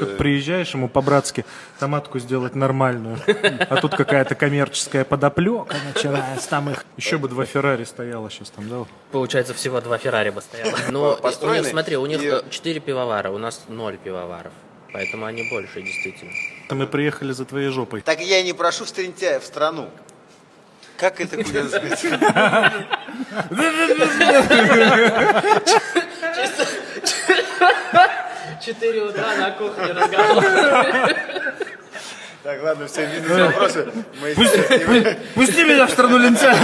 Как приезжаешь ему по-братски томатку сделать нормальную, а тут какая-то коммерческая подоплека начинается, там их... Еще бы 2 Феррари стояло сейчас там, да? Получается, всего 2 Феррари бы стояло. Но у них, смотри, у них 4 пивовара, у нас 0 пивоваров. Поэтому они больше, действительно. Мы приехали за твоей жопой. Так я и не прошу Стринтяя в страну. Как это будет сказать? 4 утра на кухне разговор. Так, ладно, все, бизнес вопросы. Пусти меня в страну лентяев!